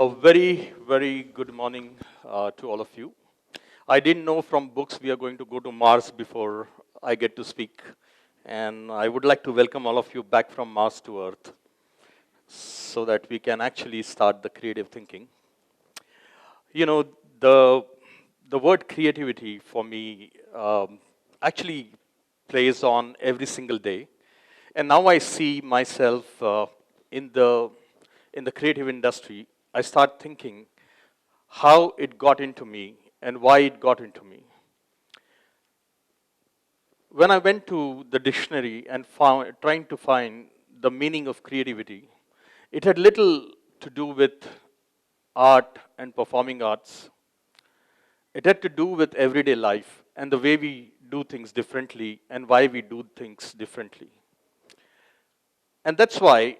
A very, very good morning to all of you. I didn't know from books we are going to go to Mars before I get to speak. And I would like to welcome all of you back from Mars to Earth so that we can actually start the creative thinking. You know, the, the word creativity for me actually plays on every single day. And now I see myself in the in the creative industry. I start thinking how it got into me and why it got into me. When I went to the dictionary and trying to find the meaning of creativity, it had little to do with art and performing arts. It had to do with everyday life and the way we do things differently and why we do things differently. And that's why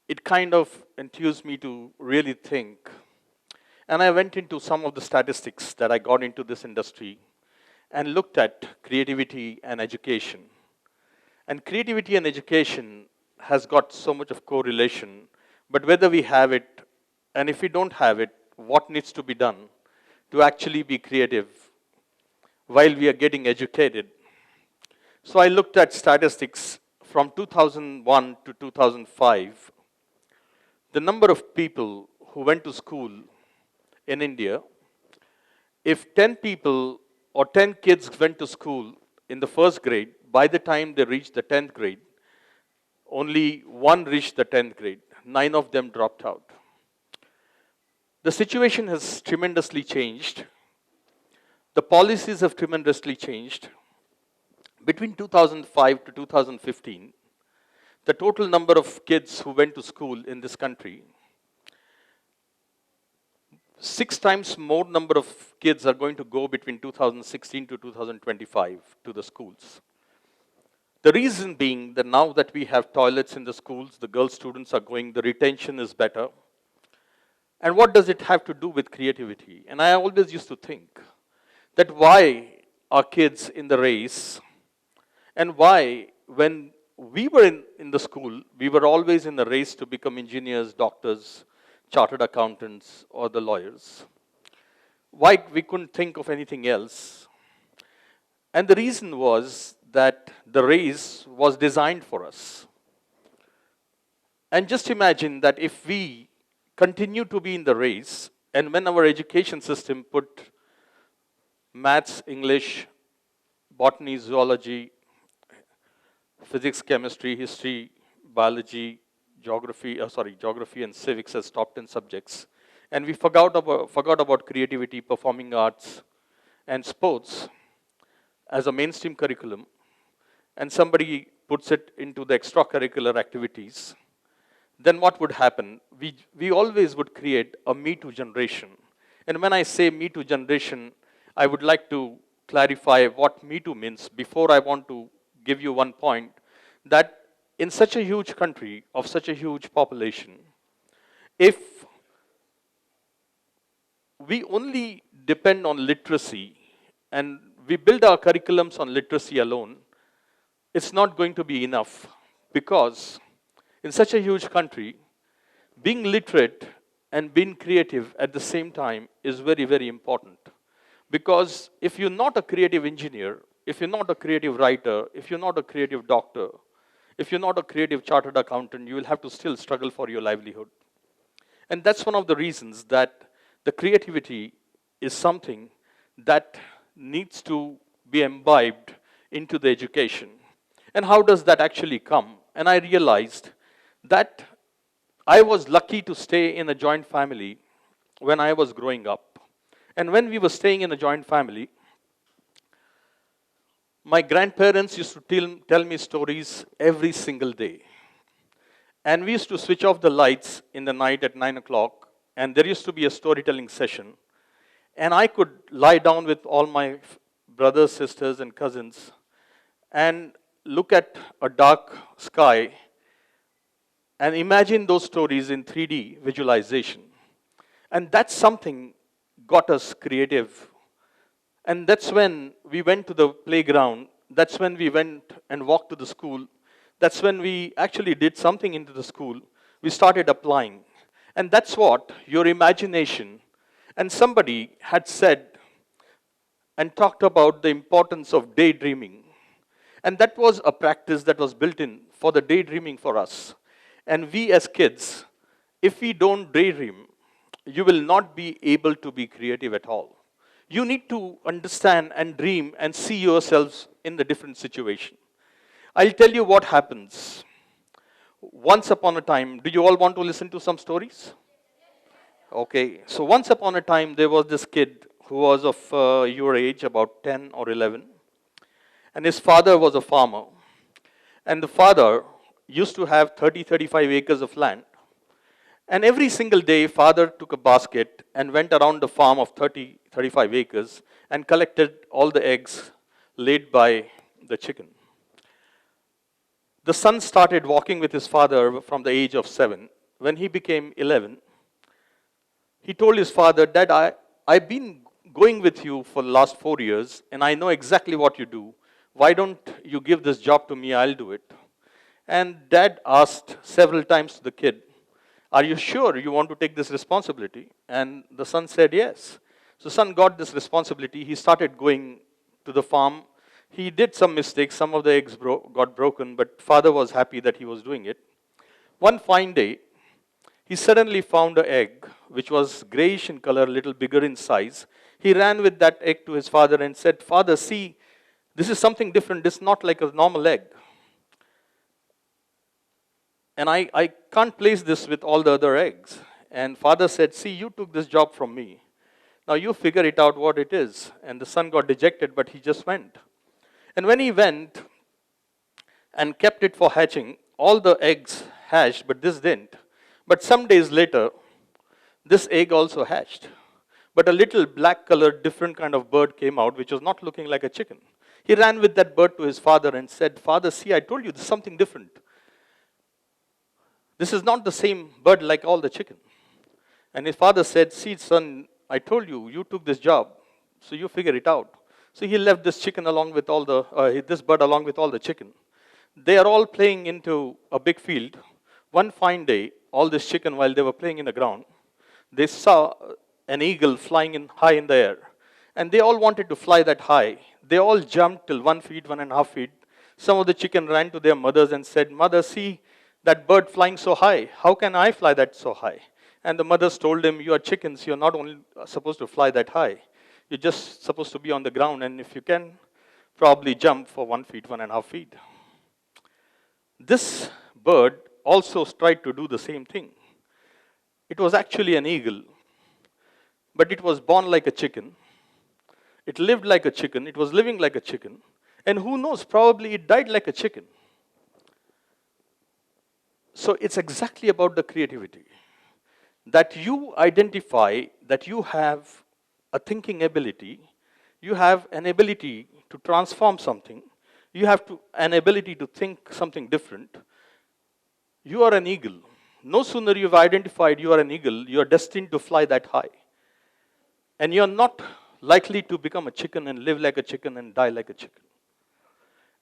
it kind of enthused me to really think. And I went into some of the statistics that I got into this industry and looked at creativity and education. And creativity and education has got so much of correlation, but whether we have it and if we don't have it, what needs to be done to actually be creative while we are getting educated. So I looked at statistics from 2001 to 2005. The number of people who went to school in India, if 10 people or 10 kids went to school in the first grade, by the time they reached the 10th grade, only one reached the 10th grade. 9 of them dropped out. The situation has tremendously changed. The policies have tremendously changed. Between 2005 to 2015, the total number of kids who went to school in this country, 6 times more number of kids are going to go between 2016 to 2025 to the schools. The reason being that now that we have toilets in the schools, the girl students are going, the retention is better. And what does it have to do with creativity? And I always used to think that why are kids in the race and why when we were in the school, we were always in the race to become engineers, doctors, chartered accountants, or the lawyers. Why we couldn't think of anything else? And the reason was that the race was designed for us. And just imagine that if we continue to be in the race, and when our education system put maths, English, botany, zoology, physics, chemistry, history, biology, geography and civics as top 10 subjects. And we forgot about creativity, performing arts, and sports as a mainstream curriculum. And somebody puts it into the extracurricular activities. Then what would happen? We always would create a Me Too generation. And when I say Me Too generation, I would like to clarify what Me Too means before I want to give you one point, that in such a huge country of such a huge population, if we only depend on literacy and we build our curriculums on literacy alone, it's not going to be enough, because in such a huge country, being literate and being creative at the same time is very, very important. Because if you're not a creative engineer, if you're not a creative writer, if you're not a creative doctor, if you're not a creative chartered accountant, you will have to still struggle for your livelihood. And that's one of the reasons that the creativity is something that needs to be imbibed into the education. And how does that actually come? And I realized that I was lucky to stay in a joint family when I was growing up. And when we were staying in a joint family, my grandparents used to tell me stories every single day. And we used to switch off the lights in the night at 9 o'clock, and there used to be a storytelling session. And I could lie down with all my brothers, sisters, and cousins and look at a dark sky and imagine those stories in 3D visualization. And that's something got us creative. And that's when we went to the playground. That's when we went and walked to the school. That's when we actually did something into the school. We started applying. And that's what your imagination, and somebody had said and talked about the importance of daydreaming. And that was a practice that was built in for the daydreaming for us. And we as kids, if we don't daydream, you will not be able to be creative at all. You need to understand and dream and see yourselves in the different situation. I'll tell you what happens. Once upon a time, do you all want to listen to some stories? Okay, so once upon a time, there was this kid who was of your age, about 10 or 11. And his father was a farmer. And the father used to have 30, 35 acres of land. And every single day, father took a basket and went around the farm of 30, 35 acres and collected all the eggs laid by the chicken. The son started walking with his father from the age of 7. When he became 11, he told his father, Dad, I've been going with you for the last 4 years, and I know exactly what you do. Why don't you give this job to me? I'll do it. And Dad asked several times to the kid, are you sure you want to take this responsibility? And the son said yes. So son got this responsibility. He started going to the farm. He did some mistakes. Some of the eggs got broken, but father was happy that he was doing it. One fine day, he suddenly found an egg, which was grayish in color, a little bigger in size. He ran with that egg to his father and said, Father, see, this is something different. This is not like a normal egg. And I can't place this with all the other eggs. And father said, see, you took this job from me. Now you figure it out what it is. And the son got dejected, but he just went. And when he went and kept it for hatching, all the eggs hatched, but this didn't. But some days later, this egg also hatched. But a little black colored, different kind of bird came out, which was not looking like a chicken. He ran with that bird to his father and said, Father, see, I told you this is something different. This is not the same bird like all the chicken. And his father said, see, son, I told you, you took this job, so you figure it out. So he left this chicken along with all the, this bird along with all the chicken. They are all playing into a big field. One fine day, all this chicken, while they were playing in the ground, they saw an eagle flying high in the air. And they all wanted to fly that high. They all jumped till 1 feet, 1.5 feet. Some of the chicken ran to their mothers and said, Mother, see that bird flying so high. How can I fly that so high? And the mothers told him, you are chickens. You're not only supposed to fly that high. You're just supposed to be on the ground. And if you can, probably jump for 1 feet, 1.5 feet. This bird also tried to do the same thing. It was actually an eagle, but it was born like a chicken. It lived like a chicken. It was living like a chicken. And who knows, probably it died like a chicken. So it's exactly about the creativity. That you identify that you have a thinking ability, you have an ability to transform something, you have an ability to think something different. You are an eagle. No sooner you've identified you are an eagle, you are destined to fly that high. And you're not likely to become a chicken and live like a chicken and die like a chicken.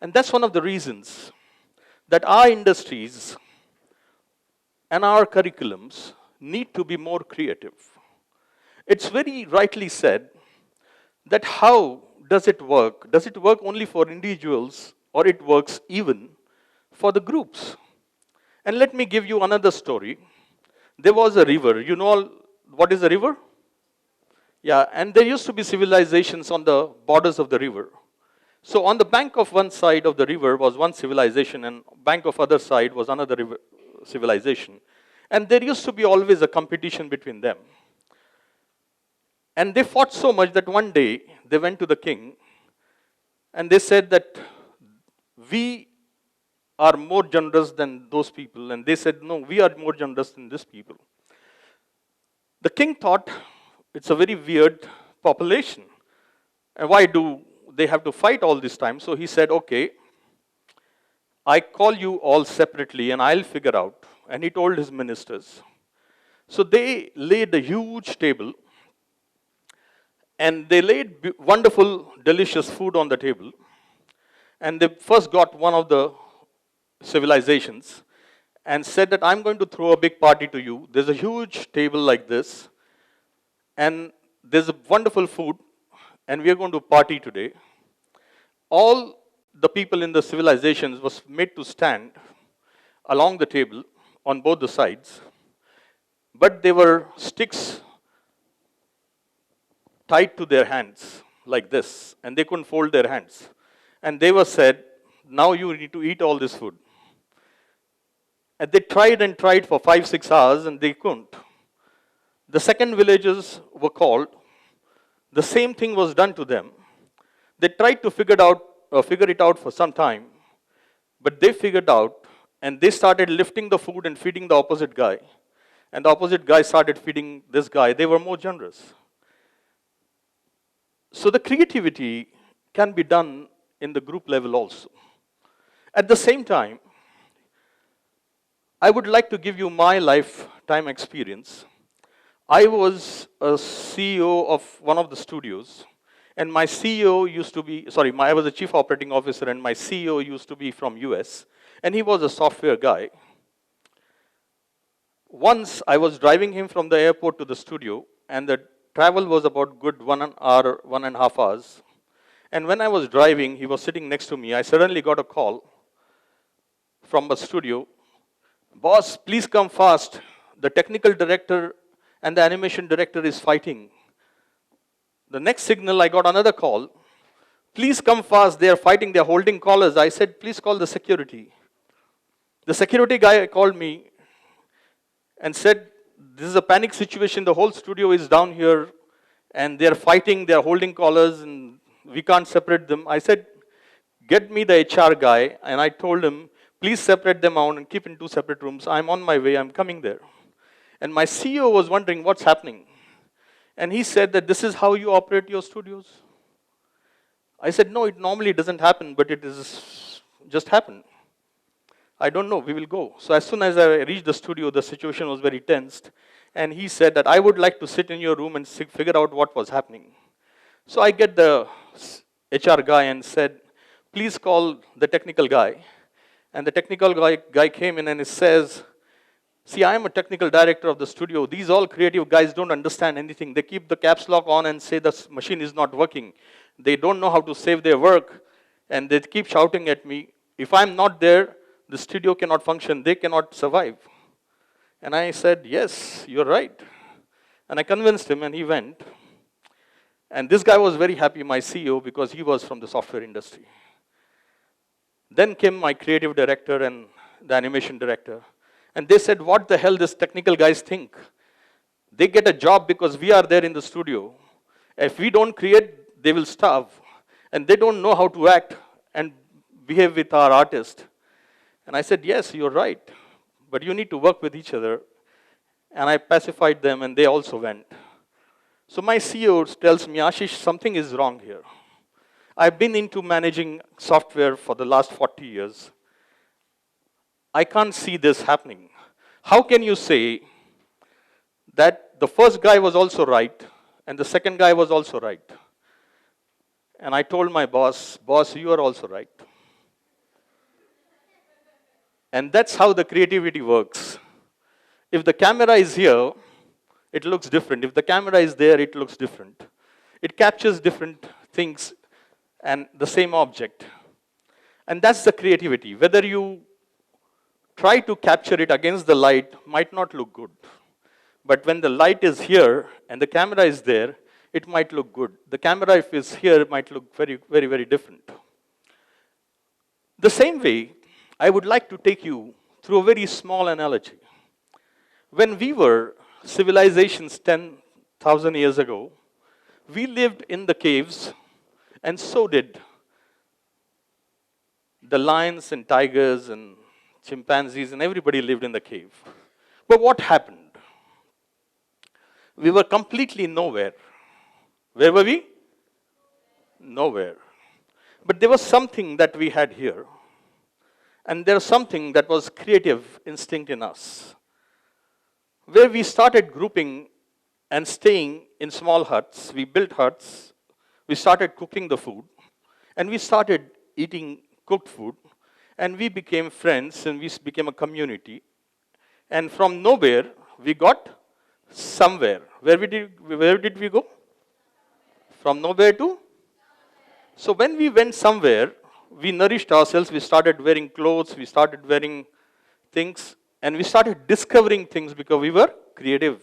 And that's one of the reasons that our industries and our curriculums need to be more creative. It's very rightly said that how does it work? Does it work only for individuals or it works even for the groups? And let me give you another story. There was a river. You know what is a river? Yeah, and there used to be civilizations on the borders of the river. So on the bank of one side of the river was one civilization and bank of other side was another river civilization. And there used to be always a competition between them. And they fought so much that one day they went to the king and they said that we are more generous than those people. And they said, no, we are more generous than these people. The king thought it's a very weird population. And why do they have to fight all this time? So he said, okay, I call you all separately and I'll figure out. And he told his ministers. So they laid a huge table and they laid wonderful, delicious food on the table. And they first got one of the civilizations and said that I'm going to throw a big party to you. There's a huge table like this, and there's a wonderful food, and we are going to party today. All the people in the civilizations was made to stand along the table on both the sides, but they were sticks tied to their hands like this, and they couldn't fold their hands. And they were said, now you need to eat all this food. And they tried and tried for 5-6 hours, and they couldn't. The second villagers were called. The same thing was done to them. They tried to figure it out for some time, but they figured out, and they started lifting the food and feeding the opposite guy. And the opposite guy started feeding this guy. They were more generous. So the creativity can be done in the group level also. At the same time, I would like to give you my lifetime experience. I was a CEO of one of the studios, and my CEO used to be, I was a chief operating officer, and my CEO used to be from US, and he was a software guy. Once I was driving him from the airport to the studio, and the travel was about good 1 hour, 1.5 hours. And when I was driving, he was sitting next to me. I suddenly got a call from the studio. Boss, please come fast. The technical director and the animation director is fighting. The next signal, I got another call. Please come fast. They are fighting. They are holding collars. I said, please call the security. The security guy called me and said, this is a panic situation. The whole studio is down here, and they are fighting. They are holding collars, and we can't separate them. I said, get me the HR guy. And I told him, please separate them out and keep in 2 separate rooms. I'm on my way. I'm coming there. And my CEO was wondering what's happening. And he said that this is how you operate your studios. I said, no, it normally doesn't happen, but it is just happened. I don't know, we will go. So as soon as I reached the studio, the situation was very tensed. And he said that I would like to sit in your room and figure out what was happening. So I get the HR guy and said, please call the technical guy. And the technical guy came in and he says, see, I am a technical director of the studio. These all creative guys don't understand anything. They keep the caps lock on and say the machine is not working. They don't know how to save their work. And they keep shouting at me. If I'm not there, the studio cannot function. They cannot survive. And I said, yes, you're right. And I convinced him, and he went. And this guy was very happy, my CEO, because he was from the software industry. Then came my creative director and the animation director. And they said, what the hell these technical guys think? They get a job because we are there in the studio. If we don't create, they will starve. And they don't know how to act and behave with our artist. And I said, yes, you're right. But you need to work with each other. And I pacified them, and they also went. So my CEO tells me, Ashish, something is wrong here. I've been into managing software for the last 40 years. I can't see this happening. How can you say that the first guy was also right, and the second guy was also right? And I told my boss, you are also right. And that's how the creativity works. If the camera is here, it looks different. If the camera is there, it looks different. It captures different things and the same object. And that's the creativity. Whether you try to capture it against the light might not look good. But when the light is here and the camera is there, it might look good. The camera, if it's here, might look very, very, very different. The same way, I would like to take you through a very small analogy. When we were civilizations 10,000 years ago, we lived in the caves, and so did the lions and tigers and chimpanzees, and everybody lived in the cave. But what happened? We were completely nowhere. Where were we? Nowhere. But there was something that we had here. And there was something that was creative instinct in us, where we started grouping and staying in small huts. We built huts. We started cooking the food. And we started eating cooked food. And we became friends, and we became a community. And from nowhere, we got somewhere. Where did we go? From nowhere to? So when we went somewhere, we nourished ourselves, we started wearing clothes, we started wearing things, and we started discovering things because we were creative.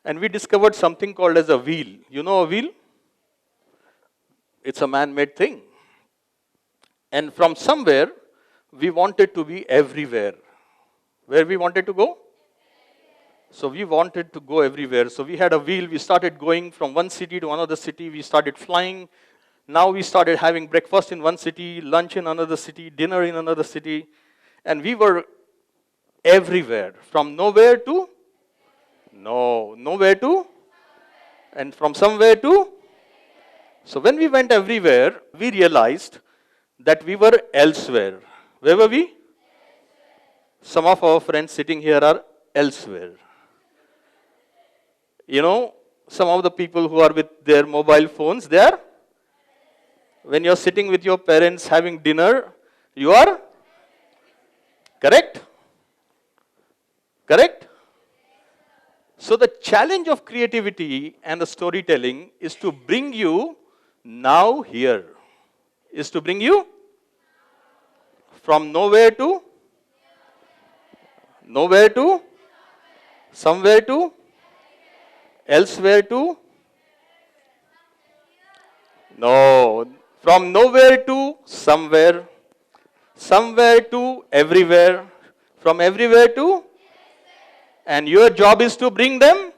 And we discovered something called as a wheel. You know a wheel? It's a man-made thing. And from somewhere, we wanted to be everywhere. Where we wanted to go? So we wanted to go everywhere. So we had a wheel. We started going from one city to another city. We started flying. Now we started having breakfast in one city, lunch in another city, dinner in another city. And we were everywhere. From nowhere to? No. Nowhere to? And from somewhere to? So when we went everywhere, we realized that we were elsewhere. Where were we? Some of our friends sitting here are elsewhere. You know, some of the people who are with their mobile phones, they are, when you're sitting with your parents having dinner, you are, correct? Correct? So the challenge of creativity and the storytelling is to bring you now here. Is to bring you from nowhere to, nowhere to, somewhere to, elsewhere to, no, from nowhere to somewhere, somewhere to everywhere, from everywhere to, and your job is to bring them.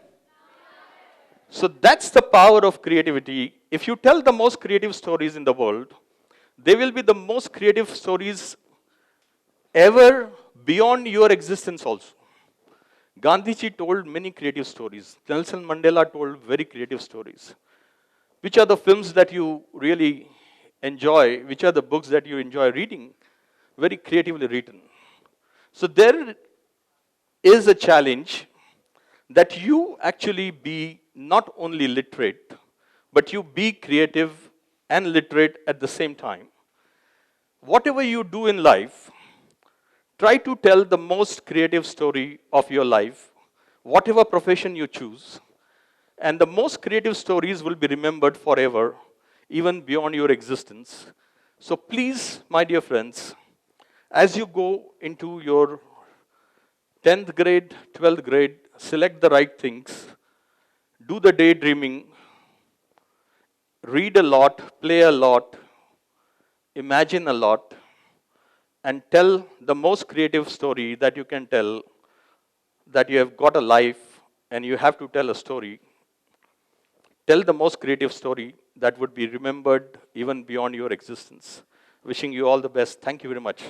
So that's the power of creativity. If you tell the most creative stories in the world, they will be the most creative stories ever beyond your existence also. Gandhiji told many creative stories. Nelson Mandela told very creative stories. Which are the films that you really enjoy? Which are the books that you enjoy reading? Very creatively written. So there is a challenge that you actually be not only literate, but you be creative and literate at the same time. Whatever you do in life, try to tell the most creative story of your life, whatever profession you choose. And the most creative stories will be remembered forever, even beyond your existence. So please, my dear friends, as you go into your 10th grade, 12th grade, select the right things, do the daydreaming, read a lot, play a lot, imagine a lot, and tell the most creative story that you can tell, that you have got a life and you have to tell a story. Tell the most creative story that would be remembered even beyond your existence. Wishing you all the best. Thank you very much.